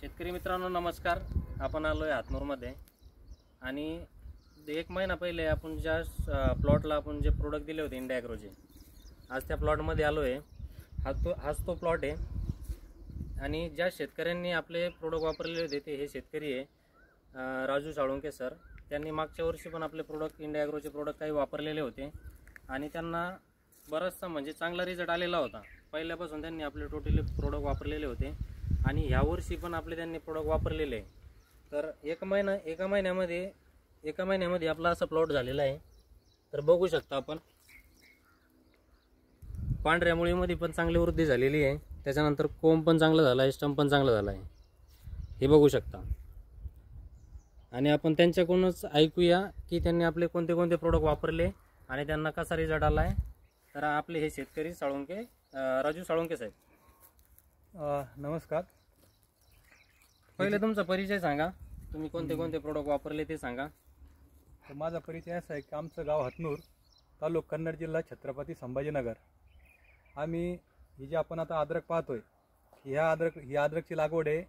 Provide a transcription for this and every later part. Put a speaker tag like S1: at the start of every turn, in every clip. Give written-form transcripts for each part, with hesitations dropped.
S1: शेतकरी मित्रांनो नमस्कार. आपण आलो आहे हातनूरमध्ये आणि 1 महिना पहिले आपण ज्या प्लॉटला आपण जे प्रोडक्ट दिले होते इंडिया ॲग्रोचे, आज त्या प्लॉटमध्ये आलो आहे. हाच तो प्लॉट आहे आणि ज्या शेतकऱ्यांनी आपले प्रोडक्ट वापरलेले होते ते हे शेतकरी आहे राजू साळुंके सर. त्यांनी मागच्या वर्षी पण आपले प्रोडक्ट इंडिया ॲग्रोचे प्रोडक्ट काही वापरलेले होते आणि त्यांना बराचसा म्हणजे चांगला रिझल्ट आलेला होता. पहिल्यापासून त्यांनी आपले टोटली प्रोडक्ट वापरलेले होते आणि ह्या वर्षी पण आपले त्यांनी प्रोडक्ट वापरलेले आहे. तर एका महिन्यामध्ये आपला असा प्लॉट झालेला आहे. तर बघू शकता आपण, पांढऱ्या मुळीमध्ये पण चांगली वृद्धी झालेली आहे. त्याच्यानंतर कोंब पण चांगला झाला आहे, स्टंप पण चांगला झाला आहे, हे बघू शकता. आणि आपण त्यांच्याकडूनच ऐकूया की त्यांनी आपले कोणते कोणते प्रोडक्ट वापरले आणि त्यांना कसा रिझल्ट आला आहे. तर आपले हे शेतकरी साळुंके, राजू साळुंके साहेब.
S2: नमस्कार.
S1: पहिले तुमचा परिचय सांगा, तुम्ही कोणते कोणते प्रोडक्ट वापरले ते सांगा.
S2: तर माझा परिचय असा आहे की आमचं गाव हातनूर, तालुका कन्नड, जिल्हा छत्रपती संभाजीनगर. आम्ही ही जी आपण आता अद्रक पाहतोय, ही अद्रकची लागवड आहे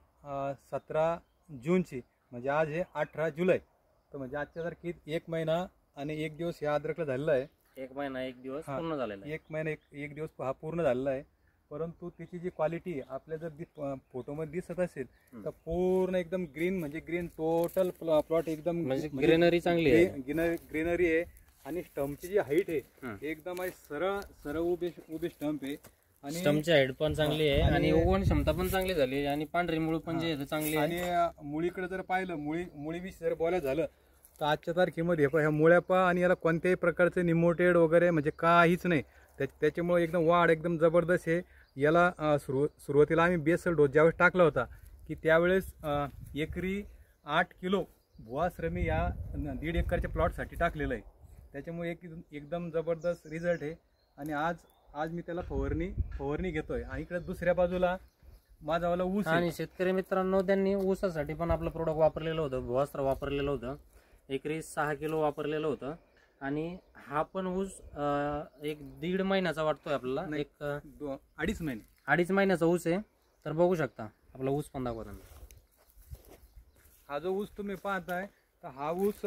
S2: 17 जूनची, म्हणजे आज हे 18 जुलै. तर म्हणजे आजच्या तारखेत 1 महिना आणि 1 दिवस ह्या अद्रकला झालेला आहे.
S1: 1 महिना 1 दिवस पूर्ण झालेला आहे.
S2: 1 महिना 1 दिवस हा पूर्ण झालेला आहे. परंतु त्याची जी क्वालिटी आपल्या जर फोटोमध्ये दिसत असेल तर पूर्ण एकदम ग्रीन, म्हणजे ग्रीन टोटल प्लॉट एकदम
S1: म्हणजे ग्रीनरी चांगली आहे,
S2: ग्रीनरी आहे. आणि स्टंपची जी हाईट आहे एकदम आहे, सरळ उभे स्टंप आहे आणि
S1: स्टंपची हाईट पण चांगली आहे आणि उगवण क्षमता पण चांगली झाली आणि पांढरी मुळ पण जे चांगली आहे.
S2: आणि मुळीकडे जर पाहिलं, मुळीविषयी जर बोलायचं झालं तर आजच्या तारखेमध्ये ह्या मुळ्या आणि याला कोणत्याही प्रकारचे निमोटेड वगैरे म्हणजे काहीच नाही. त्याच्यामुळे एकदम वाढ एकदम जबरदस्त आहे. याला सुरुवातीला आम्ही बेसल डोस ज्यावेळेस टाकला होता की त्यावेळेस एकरी 8 किलो भुवाश्रमी या 1.5 एकरच्या प्लॉटसाठी टाकलेलं आहे. त्याच्यामुळे एकदम जबरदस्त रिझल्ट आहे. आणि आज मी त्याला फवारणी घेतोय. आणि इकडे दुसऱ्या बाजूला माझावाला ऊस आहे.
S1: आणि शेतकरी मित्रांनो, त्यांनी ऊसासाठी पण आपलं प्रोडक्ट वापरलेलं होतं, भुवास्त्र वापरलेलं होतं, एकरी 6 किलो वापरलेलं होतं. आणि हा पण ऊस 1-1.5 महिन्याचा वाटतोय आपल्याला, 2.5 महिन्याचा ऊस आहे. तर बघू शकता आपला ऊस पण दाखवता.
S2: हा जो ऊस तुम्ही पाहताय तर हा ऊस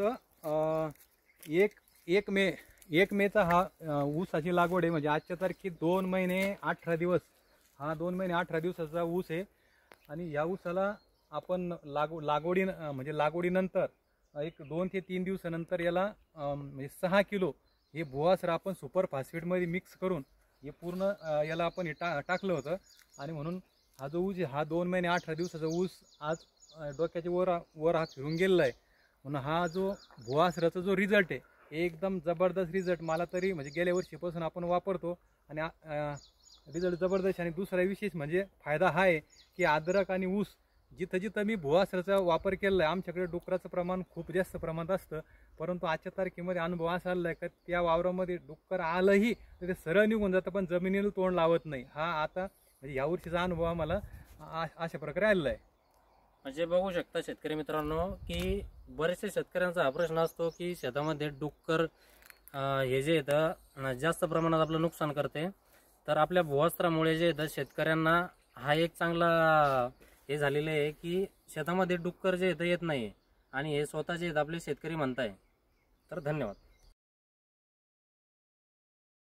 S2: 1 मेचा हा ऊसाची लागवड आहे. म्हणजे आजच्या तारखेत 2 महिने 18 दिवस, हा 2 महिने 18 दिवसाचा ऊस आहे. आणि या ऊसाला आपण लागवडीनंतर 2 ते 3 दिवसानंतर याला म्हणजे 6 किलो हे भुवास्त्र आपण सुपर फॉस्फेटमध्ये मिक्स करून हे पूर्ण याला आपण टाकलं होतं. आणि म्हणून हा जो ऊस आहे हा 2 महिने 18 दिवसाचा ऊस आज डोक्याच्या वर हा फिरून गेलेला आहे. म्हणून हा जो भुवास्त्राचा जो रिझल्ट आहे एकदम जबरदस्त रिझल्ट. मला तरी म्हणजे गेल्या वर्षीपासून आपण वापरतो आणि रिझल्ट जबरदस्त. आणि दुसरा विशेष म्हणजे फायदा हा आहे की अद्रक आणि ऊस जिथं मी भुवास्त्राचा वापर केलेला आहे, आमच्याकडे डुकराचं प्रमाण खूप जास्त प्रमाणात असतं. परंतु आजच्या तारखेमध्ये अनुभव असा आला आहे का त्या वावरामध्ये डुक्कर आलंही तर ते सरळ निघून जातं, पण जमिनीला तोंड लावत नाही. हा आता म्हणजे यावर्षीचा अनुभव आम्हाला अशा प्रकारे आलेला आहे.
S1: म्हणजे बघू शकता शेतकरी मित्रांनो की बरेचसे शेतकऱ्यांचा हा प्रश्न असतो की शेतामध्ये डुक्कर हे जे येतं जास्त प्रमाणात आपलं नुकसान करते. तर आपल्या भुवास्त्रामुळे जे येतं शेतकऱ्यांना हा एक चांगला हे झालेलं आहे की शेतामध्ये डुक्कर जे येत नाही आणि हे स्वतः जे आपले शेतकरी म्हणताय. तर धन्यवाद.